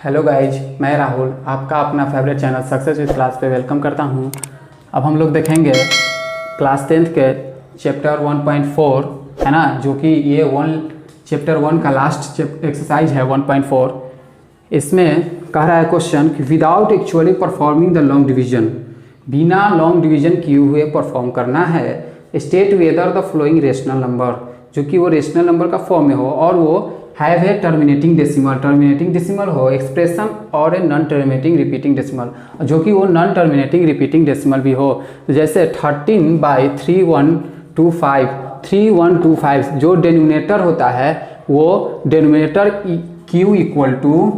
Hello guys, मैं राहुल आपका अपना favourite channel success with class पे वेलकम करता हूं। अब हम लोग देखेंगे क्लास 10th के चैप्टर 1.4 है ना, जो कि ये चैप्टर 1 का लास्ट एक्सरसाइज है 1.4। इसमें कह रहा है क्वेश्चन कि without actually performing the long division, बिना लॉन्ग डिवीजन किए हुए परफॉर्म करना है। State whether the flowing rational number, जो कि वो रेशनल नंबर का फॉर्म में हो और वो हैव ए टर्मिनेटिंग डेसिमल हो, एक्सप्रेशन और a non terminating repeating decimal, जो कि वो नॉन टर्मिनेटिंग रिपीटिंग डेसिमल भी हो। तो जैसे 13/3125 जो डेनोमिनेटर होता है वो डेनोमिनेटर q इक्वल टू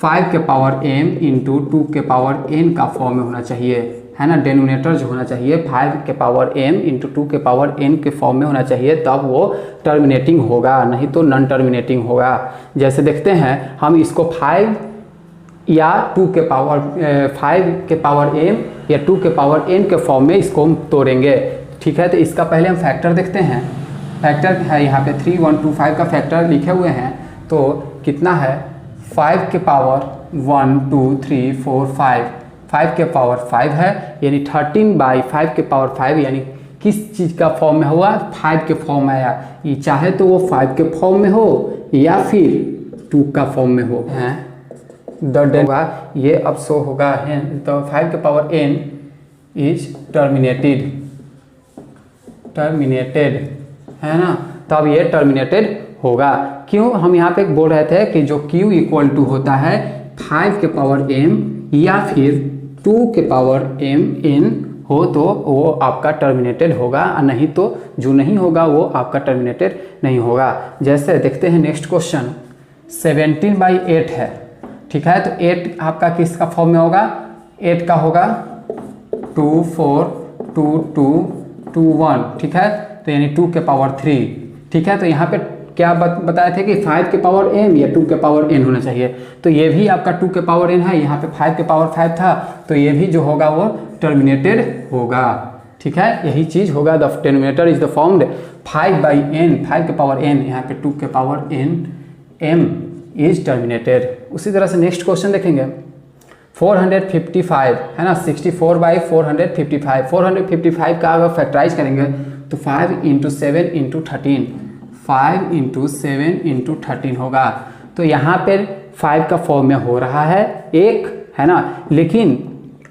5 के पावर m इंटू 2 के पावर n का फॉर्म में होना चाहिए, है ना। डेनोमिनेटर जो होना चाहिए 5 के पावर m इंटू 2 के पावर n के फॉर्म में होना चाहिए, तब वो टर्मिनेटिंग होगा, नहीं तो नॉन टर्मिनेटिंग होगा। जैसे देखते हैं हम इसको 5 या 2 के पावर 5 के पावर m या 2 के पावर n के फॉर्म में इसको हम तोड़ेंगे, ठीक है। तो इसका पहले हम फैक्टर देखते हैं। फैक्टर है यहाँ पे 3125 का फैक्टर लिखे हुए हैं, तो कितना है 5 के पावर 1 2 3 4 5 के पावर 5 है, यानी 13/5 के पावर 5, यानी किस चीज़ का फॉर्म में हुआ, 5 के फॉर्म में आया। ये चाहे तो वो 5 के फॉर्म में हो या फिर 2 का फॉर्म में हो, हैं द होगा ये अब शो होगा है। तो 5 के पावर n इज टर्मिनेटेड है ना, तब ये टर्मिनेटेड होगा। क्यों हम यहाँ पे बोल रहे थे कि जो q इक्वल टू होता है 5 के पावर m या फिर 2 के पावर m n हो तो वो आपका टर्मिनेटेड होगा, और नहीं तो जो नहीं होगा वो आपका टर्मिनेटेड नहीं होगा। जैसे देखते हैं नेक्स्ट क्वेश्चन 17/8 है, ठीक है। तो 8 आपका किसका फॉर्म में होगा, 8 का होगा 2 4 2 2 2 1, ठीक है। तो यानी 2 के पावर 3, ठीक है। तो यहाँ पे क्या बताए थे कि 5 के पावर m या 2 के पावर n होना चाहिए, तो ये भी आपका 2 के पावर n है, यहाँ पे 5 के पावर 5 था, तो ये भी जो होगा वो टर्मिनेटेड होगा, ठीक है। यही चीज़ होगा, the terminator is the formed 5/n, 5 के पावर n, यहाँ पे 2 के power n m is terminated. उसी तरह से नेक्स्ट क्वेश्चन देखेंगे 455 है ना, 64/455। 455 का अगर फैक्टराइज करेंगे तो 5 × 7 × 13, 5 × 7 × 13 होगा। तो यहाँ पे 5 का फॉर्म में हो रहा है एक, है ना, लेकिन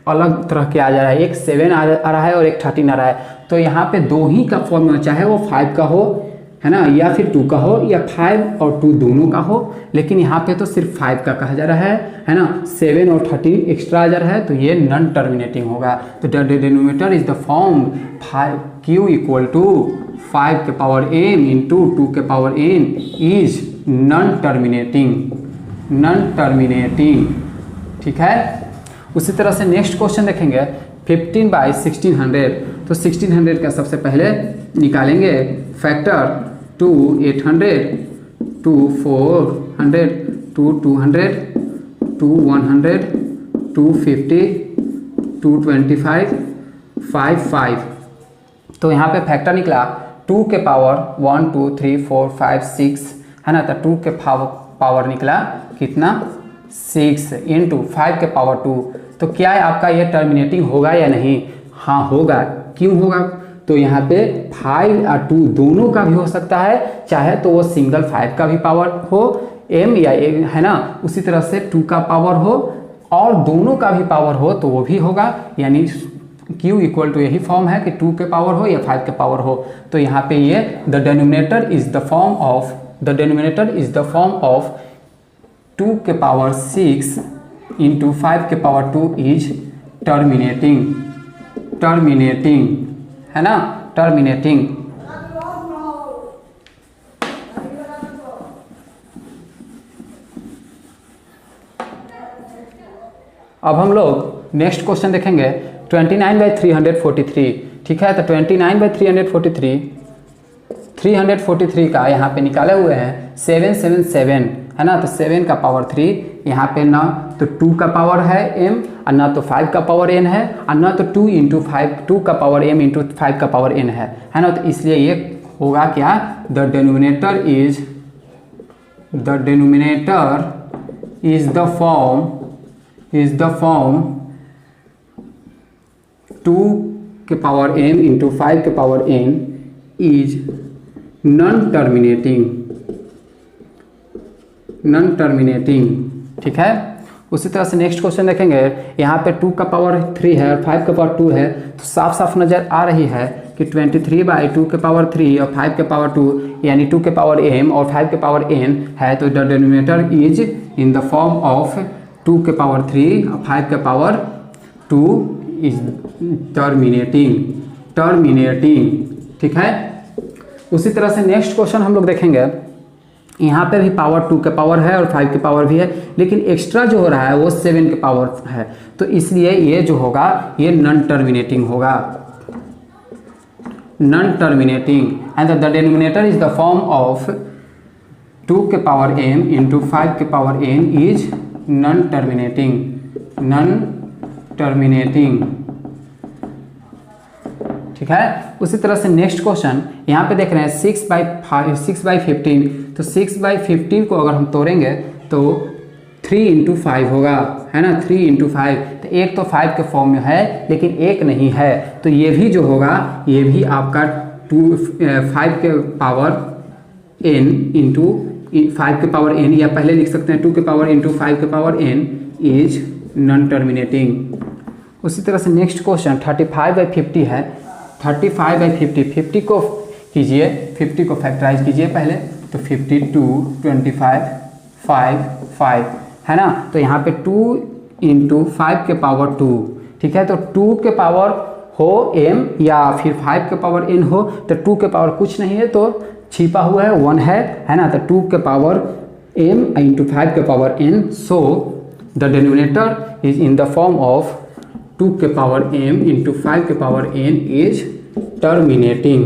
अलग तरह के आ जा रहा है, एक 7 आ रहा है और एक 13 आ रहा है। तो यहाँ पे दो ही का फॉर्म में, चाहे वो 5 का हो, है ना, या फिर 2 का हो, या 5 और 2 दोनों का हो, लेकिन यहाँ पे तो सिर्फ 5 का कहा जा रहा है ना। 7 और 13 एक्स्ट्रा आ जा रहा है, तो ये नॉन टर्मिनेटिंग होगा। तो the denominator is the form q equal to 5 के पावर m इंटू 2 के power n is non terminating, ठीक है। उसी तरह से नेक्स्ट क्वेश्चन देखेंगे 15/1600। तो 1600 का सबसे पहले निकालेंगे फैक्टर 2 800 2 400 2 200 2 100 2 50 2 25 5 5। तो यहाँ पे फैक्टर निकला 2 के पावर 1 2 3 4 5 6, है ना। तो 2 के पावर निकला कितना 6 इंटू 5 के पावर 2। तो क्या है आपका ये टर्मिनेटिंग होगा या नहीं, हाँ होगा। क्यों होगा, तो यहाँ पे 5 और 2 दोनों का भी हो सकता है, चाहे तो वो सिंगल 5 का भी पावर हो m या है ना, उसी तरह से 2 का पावर हो और दोनों का भी पावर हो तो वो भी होगा। यानी q इक्वल टू यही फॉर्म है कि 2 के पावर हो या 5 के पावर हो। तो यहाँ पे ये the denominator is the form of 2 के पावर 6 इंटू 5 के पावर 2 इज टर्मिनेटिंग, है ना, टर्मिनेटिंग। अब हम लोग नेक्स्ट क्वेश्चन देखेंगे 29/343, ठीक है। तो 29/343 का यहाँ पे निकाले हुए हैं 777, है ना। तो 7 का पावर 3, यहाँ पे ना तो 2 का पावर है m और ना तो 5 का पावर n है, और ना तो 2 × 5 2 का पावर m इंटू 5 का पावर n है ना। तो इसलिए ये होगा क्या, the denominator is the form 2 के पावर m इंटू 5 के power n is non terminating. ठीक है। उसी तरह से नेक्स्ट क्वेश्चन देखेंगे, यहाँ पे 2 का पावर 3 है और 5 का पावर 2 है, तो साफ साफ नज़र आ रही है कि 23/2 के पावर 3 और 5 के पावर 2 यानी 2 के पावर m और 5 के पावर n है, तो the denominator is in the form of 2 के पावर 3 और 5 के पावर 2 इज टर्मिनेटिंग। ठीक है। उसी तरह से नेक्स्ट क्वेश्चन हम लोग देखेंगे, यहाँ पे भी पावर 2 के पावर है और 5 के पावर भी है, लेकिन एक्स्ट्रा जो हो रहा है वो 7 के पावर है, तो इसलिए ये जो होगा ये नॉन टर्मिनेटिंग होगा, non terminating. And the denominator is the form of 2 के पावर m इंटू 5 के power n is non terminating. ठीक है। उसी तरह से नेक्स्ट क्वेश्चन यहाँ पे देख रहे हैं 6/15, तो 6/15 को अगर हम तोड़ेंगे तो 3 इंटू 5 होगा, है ना, 3 इंटू 5, तो एक तो 5 के फॉर्म में है लेकिन एक नहीं है, तो ये भी जो होगा ये भी आपका 5 के पावर n इंटू 5 के पावर n, या पहले लिख सकते हैं 2 के पावर इंटू 5 के power n is non terminating. उसी तरह से नेक्स्ट क्वेश्चन 35/50 है। 35/50, 50 को कीजिए, 50 को फैक्टराइज कीजिए पहले, तो 52, 25, 5 है ना, तो यहाँ पे 2 इंटू 5 के पावर 2। ठीक है। तो 2 के पावर हो m या फिर 5 के पावर n हो, तो 2 के पावर कुछ नहीं है तो छिपा हुआ है 1 है ना, तो 2 के पावर m इंटू 5 के power n, so the denominator is in the form of 2 के पावर m इंटू 5 के पावर n इज टर्मिनेटिंग।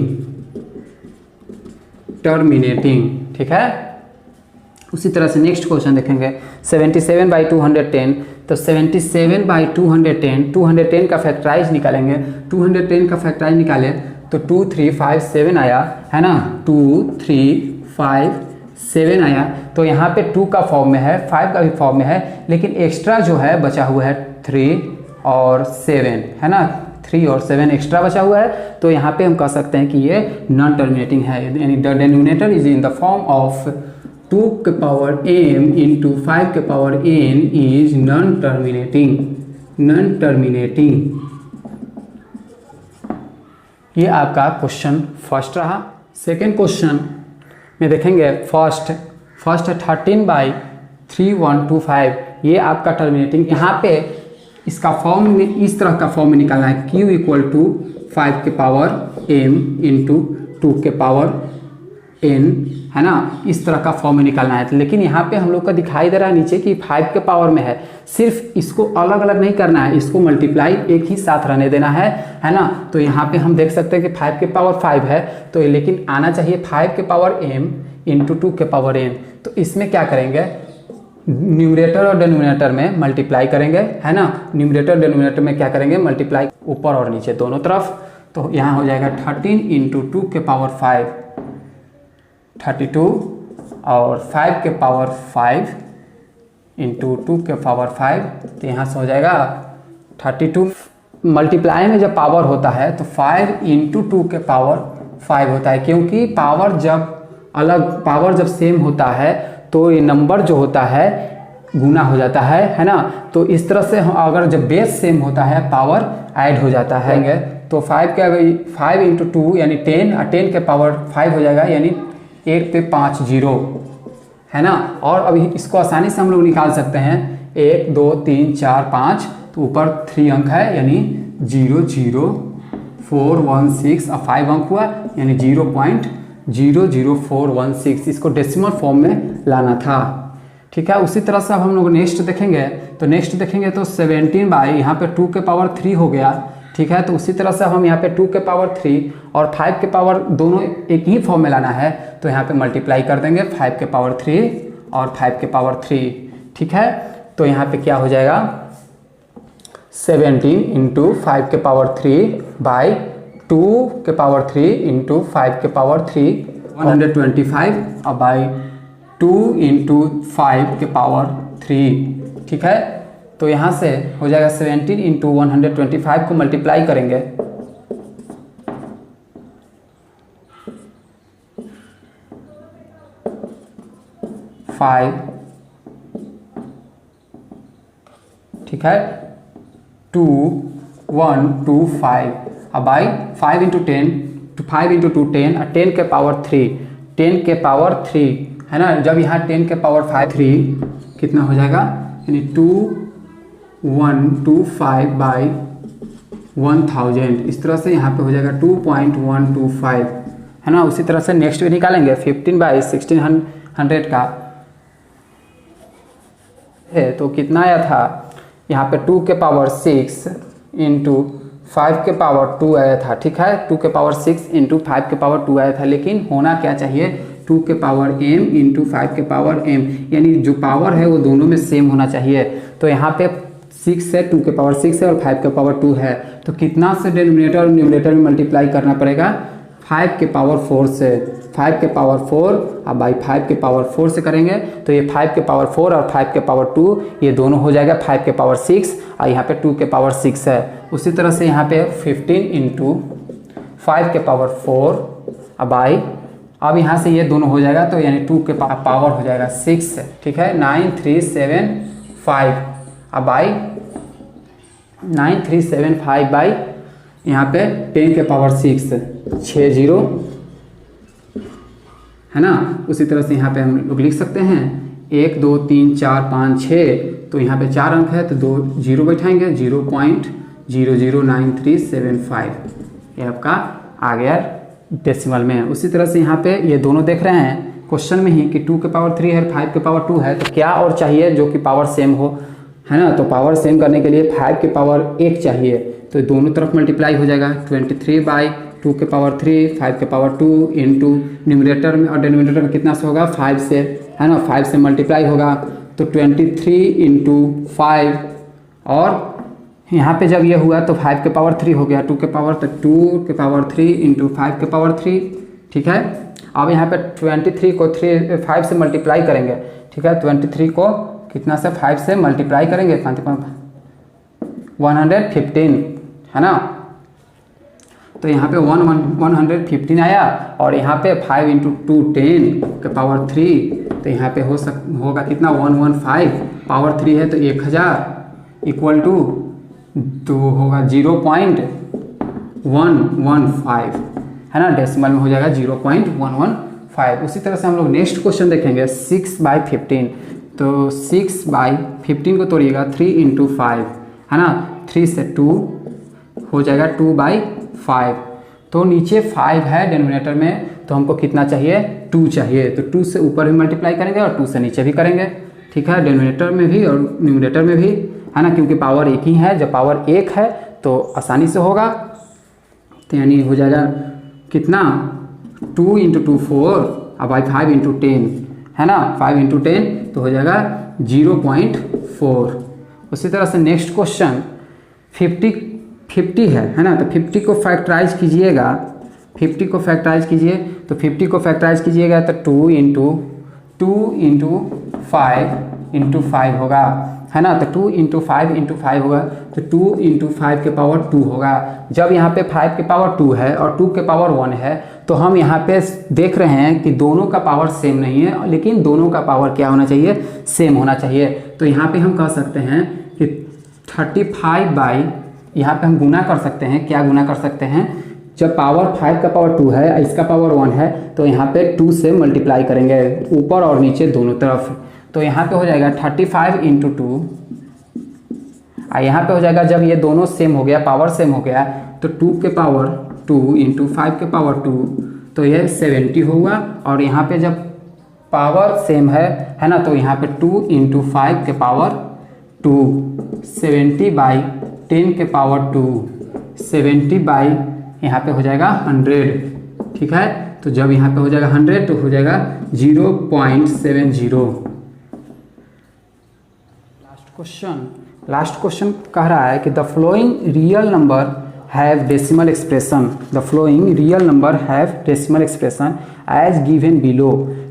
ठीक है। उसी तरह से नेक्स्ट क्वेश्चन देखेंगे 77/210, तो 77/210, 210 का फैक्टराइज निकालेंगे, 210 का फैक्टराइज निकाले तो 2357 आया, है ना, 2357 आया, तो यहाँ पे 2 का फॉर्म में है, 5 का भी फॉर्म में है, लेकिन एक्स्ट्रा जो है बचा हुआ है 3 और 7, है ना, 3 और 7 एक्स्ट्रा बचा हुआ है, तो यहाँ पे हम कह सकते हैं कि ये नॉन टर्मिनेटिंग है, यानी the denominator is in the form of 2 के पावर m इंटू 5 के power n is non terminating. ये आपका क्वेश्चन फर्स्ट रहा। सेकेंड क्वेश्चन में देखेंगे, फर्स्ट है 13/3125, ये आपका टर्मिनेटिंग। यहाँ पे इसका फॉर्म में इस तरह का फॉर्म में निकालना है, q इक्वल टू 5 के पावर m इंटू 2 के पावर n, है ना, इस तरह का फॉर्म में निकालना है। लेकिन यहाँ पे हम लोग का दिखाई दे रहा है नीचे कि 5 के पावर में है, सिर्फ इसको अलग अलग नहीं करना है, इसको मल्टीप्लाई एक ही साथ रहने देना है ना। तो यहाँ पे हम देख सकते हैं कि 5 के पावर 5 है, तो लेकिन आना चाहिए 5 के पावर m इंटू 2 के पावर n, तो इसमें क्या करेंगे, न्यूमरेटर और डिनोमिनेटर में मल्टीप्लाई करेंगे, है ना, न्यूमरेटर डिनोमिनेटर में क्या करेंगे, मल्टीप्लाई ऊपर और नीचे दोनों तरफ, तो यहाँ हो जाएगा 13 इंटू 2 के पावर 5 32 और 5 के पावर 5 इंटू 2 के पावर 5, तो यहाँ से हो जाएगा 32। मल्टीप्लाई में जब पावर होता है तो 5 इंटू 2 के पावर 5 होता है, क्योंकि पावर जब सेम होता है तो ये नंबर जो होता है गुना हो जाता है ना। तो इस तरह से अगर जब बेस सेम होता है पावर ऐड हो जाता है, तो 5 इंटू 2 यानी 10 और 10 के पावर 5 हो जाएगा, यानी 8 पे 5 0, है ना। और अभी इसको आसानी से हम लोग निकाल सकते हैं, 1 2 3 4 5, तो ऊपर 3 अंक है यानी 0 0 4 1 6 और 5 अंक हुआ यानी 0.00416, इसको डेसिमल फॉर्म में लाना था। ठीक है। उसी तरह से अब हम लोग नेक्स्ट देखेंगे, तो 17 यहाँ पे 2 के पावर 3 हो गया। ठीक है। तो उसी तरह से हम यहाँ पे 2 के पावर 3 और 5 के पावर दोनों एक ही फॉर्म में लाना है, तो यहाँ पे मल्टीप्लाई कर देंगे 5 के पावर 3 और 5 के पावर 3। ठीक है। तो यहाँ पे क्या हो जाएगा, 17 इंटू 5 के पावर 3 बाई 2 के पावर 3 इंटू 5 के पावर 3 125 और बाई 2 इंटू 5 के पावर 3, ठीक है। तो यहाँ से हो जाएगा 17 इंटू 125 को मल्टीप्लाई करेंगे, ठीक है, 2 1 2 5 अब बाई 5 इंटू 10 तो 5 इंटू 2 10 और 10 के पावर 3, 10 के पावर 3 है ना। जब यहाँ 10 के पावर 5 3 कितना हो जाएगा, यानी 2125 बाई 1000, इस तरह से यहाँ पे हो जाएगा 2.125 है ना। उसी तरह से नेक्स्ट भी निकालेंगे 15 बाई 1600 का है, तो कितना आया था यहाँ पे 2 के पावर 6 इंटू 5 के पावर 2 आया था, ठीक है। 2 के पावर 6 इंटू 5 के पावर 2 आया था, लेकिन होना क्या चाहिए 2 के पावर m इंटू 5 के पावर m, यानी जो पावर है वो दोनों में सेम होना चाहिए। तो यहाँ पे 6 है, 2 के पावर 6 है और 5 के पावर 2 है, तो कितना से डिनोमिनेटर और न्यूमरेटर में मल्टीप्लाई करना पड़ेगा, 5 के पावर 4 से, 5 के पावर 4 अब बाई 5 के पावर 4 से करेंगे तो ये 5 के पावर 4 और 5 के पावर 2 ये दोनों हो जाएगा 5 के पावर 6 और यहाँ पे 2 के पावर 6 है। उसी तरह से यहाँ पे 15 इंटू 5 के पावर 4 अब बाई, अब यहाँ से ये दोनों हो जाएगा तो यानी 2 के पावर हो जाएगा 6, ठीक है, 9375 अब बाई 9375 बाई यहाँ पे 10 के पावर 6 60 है ना। उसी तरह से यहाँ पे हम लोग लिख सकते हैं 1 2 3 4 5 6, तो यहाँ पे 4 अंक है तो 2 जीरो बैठाएंगे, 0.009375 ये आपका आ गया डेसिमल में। उसी तरह से यहाँ पे ये दोनों देख रहे हैं क्वेश्चन में ही कि 2 के पावर 3 है, 5 के पावर 2 है, तो क्या और चाहिए जो कि पावर सेम हो, है ना। तो पावर सेम करने के लिए 5 के पावर 1 चाहिए, तो दोनों तरफ मल्टीप्लाई हो जाएगा 23 बाई 2 के पावर 3 5 के पावर 2 इंटू न्यूमरेटर में और डिनोमिनेटर में कितना से होगा 5 से, है ना, 5 से मल्टीप्लाई होगा तो 23 इंटू 5 और यहाँ पे जब ये हुआ तो 5 के पावर 3 हो गया, 2 के पावर तो 2 के पावर 3 इंटू 5 के पावर 3, ठीक है। अब यहाँ पे 23 को 5 से मल्टीप्लाई करेंगे, ठीक है, 23 को कितना से 5 से मल्टीप्लाई करेंगे 115 है ना। तो यहाँ पे 115 आया और यहाँ पे 5 इंटू 2 10 के पावर 3, तो यहाँ पे होगा कितना 115 पावर 3 है तो 1000 इक्वल टू तो होगा 0.115 है ना, डेसिमल में हो जाएगा 0.115। उसी तरह से हम लोग नेक्स्ट क्वेश्चन देखेंगे 6/15, तो 6/15 को तोड़िएगा 3 इंटू 5 है ना, 3 से 2 हो जाएगा 2/5, तो नीचे 5 है डिनोमिनेटर में तो हमको कितना चाहिए 2 चाहिए, तो 2 से ऊपर भी मल्टीप्लाई करेंगे और 2 से नीचे भी करेंगे, ठीक है, डिनोमिनेटर में भी और न्यूमरेटर में भी, है ना, क्योंकि पावर एक ही है, जब पावर एक है तो आसानी से होगा। तो यानी हो जाएगा कितना 2 इंटू 2 4 और बाई 5 इंटू 10 है ना, 5 इंटू 10 तो हो जाएगा 0.4। उसी तरह से नेक्स्ट क्वेश्चन 50 है ना, तो 50 को फैक्टराइज कीजिएगा, 50 को फैक्टराइज कीजिए तो 50 को फैक्टराइज कीजिएगा तो 2 इंटू 5 इंटू 5 होगा, है ना, तो 2 इंटू 5 इंटू 5 होगा तो 2 इंटू 5 के पावर 2 होगा। जब यहाँ पे 5 के पावर 2 है और 2 के पावर 1 है तो हम यहाँ पे देख रहे हैं कि दोनों का पावर सेम नहीं है, लेकिन दोनों का पावर क्या होना चाहिए, सेम होना चाहिए। तो यहाँ पे हम कह सकते हैं कि 35 बाई, यहाँ पे हम गुना कर सकते हैं, क्या गुना कर सकते हैं, जब पावर 5 का पावर 2 है इसका पावर 1 है तो यहाँ पे 2 से मल्टीप्लाई करेंगे ऊपर और नीचे दोनों तरफ, तो यहाँ पे हो जाएगा 35 इंटू 2 और यहाँ पे हो जाएगा जब ये दोनों सेम हो गया, पावर सेम हो गया तो 2 के पावर 2 इंटू 5 के पावर 2 तो ये 70 होगा, और यहाँ पे जब पावर सेम है ना, तो यहाँ पे 2 इंटू 5 के पावर 2 70 बाई 10 के पावर 2 70 बाई यहाँ पे हो जाएगा 100, ठीक है। तो जब यहाँ पे हो जाएगा 100 तो हो जाएगा 0.70। लास्ट क्वेश्चन कह रहा है कि the flowing real number have decimal expression, the flowing real number have decimal expression as given below,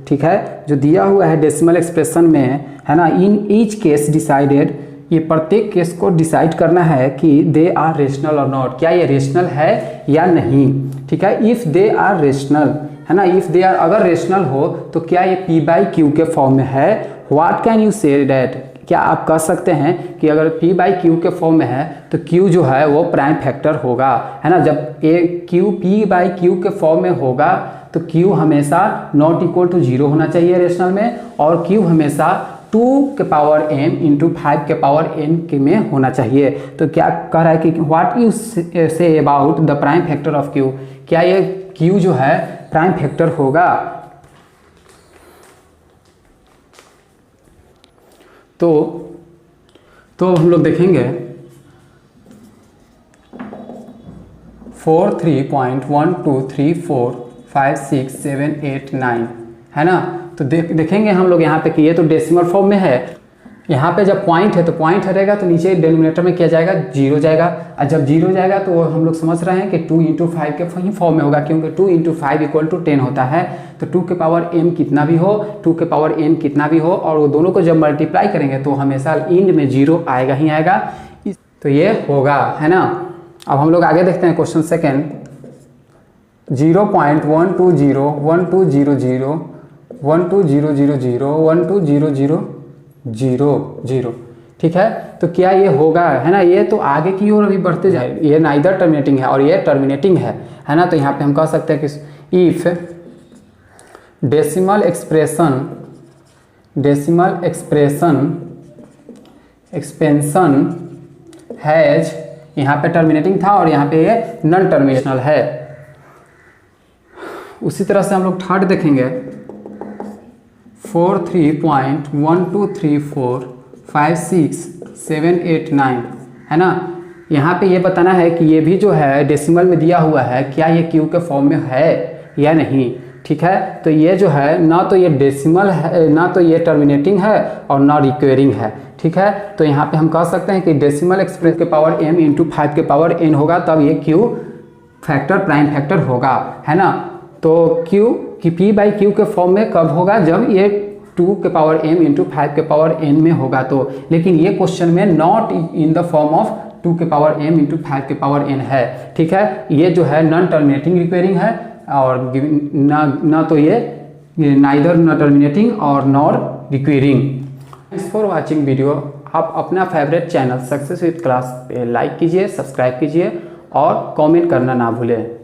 ठीक है, जो दिया हुआ है डेसिमल एक्सप्रेशन में, है ना, इन ईच केस डिसाइडेड, ये प्रत्येक केस को डिसाइड करना है कि दे आर रेशनल और नॉट, क्या ये रेशनल है या नहीं, ठीक है। इफ़ दे आर रेशनल, है ना, इफ़ दे आर, अगर रेशनल हो तो क्या ये P बाई क्यू के फॉर्म में है। What can you say that, क्या आप कह सकते हैं कि अगर P बाई क्यू के फॉर्म में है तो Q जो है वो प्राइम फैक्टर होगा, है ना। जब Q P बाई क्यू के फॉर्म में होगा तो Q हमेशा नॉट इक्वल टू 0 होना चाहिए रेशनल में, और Q हमेशा 2 के पावर m इंटू 5 के पावर n के में होना चाहिए। तो क्या कह रहा है कि what you say about the prime factor of Q, क्या ये Q जो है प्राइम फैक्टर होगा। तो हम लोग देखेंगे 4 3 1 2 3 4 5 6 7 8 9, है ना। तो देखेंगे हम लोग यहाँ पे कि ये तो डेसिमल फॉर्म में है, यहाँ पे जब पॉइंट है तो पॉइंट हटेगा तो नीचे डिनोमिनेटर में क्या जाएगा, 0 जाएगा, और जब 0 जाएगा तो हम लोग समझ रहे हैं कि 2 इंटू 5 के ही फॉर्म में होगा, क्योंकि 2 इंटू 5 इक्वल टू 10 होता है। तो 2 के पावर m कितना भी हो, 2 के पावर n कितना भी हो, और वो दोनों को जब मल्टीप्लाई करेंगे तो हमेशा इंड में 0 आएगा ही आएगा, तो ये होगा, है ना। अब हम लोग आगे देखते हैं क्वेश्चन सेकेंड, 0.120 1200 1200 1200, ठीक है। तो क्या ये होगा, है ना, ये तो आगे की ओर अभी बढ़ते जाए, ये नाइदर टर्मिनेटिंग है और ये टर्मिनेटिंग है ना। तो यहाँ पे हम कह सकते हैं कि इफ डेसिमल एक्सपेंशन हैज, यहाँ पे टर्मिनेटिंग था और यहाँ पे ये नॉन टर्मिनेशनल है। उसी तरह से हम लोग थर्ड देखेंगे 4 3 1 2 3 4 5 6 7 8 9, है ना। यहाँ पे ये बताना है कि ये भी जो है डेसिमल में दिया हुआ है, क्या ये क्यू के फॉर्म में है या नहीं, ठीक है। तो ये जो है ना तो ये डेसिमल है, ना तो ये टर्मिनेटिंग है और ना रिक्वेरिंग है, ठीक है। तो यहाँ पे हम कह सकते हैं कि डेसिमल एक्सप्रेस के पावर m इंटू 5 के पावर n होगा, तब ये क्यू फैक्टर प्राइम फैक्टर होगा, है ना। तो Q की P बाई क्यू के फॉर्म में कब होगा, जब ये 2 के पावर m इंटू 5 के पावर n में होगा तो। लेकिन ये क्वेश्चन में not in the form of 2 के पावर m इंटू 5 के पावर n है, ठीक है। ये जो है नॉन टर्मिनेटिंग रिक्वेरिंग है, और ना तो ये नाइदर नॉन टर्मिनेटिंग और nor recurring. Thanks for watching video. आप अपना favourite channel success with class पे लाइक कीजिए, सब्सक्राइब कीजिए और कमेंट करना ना भूलें।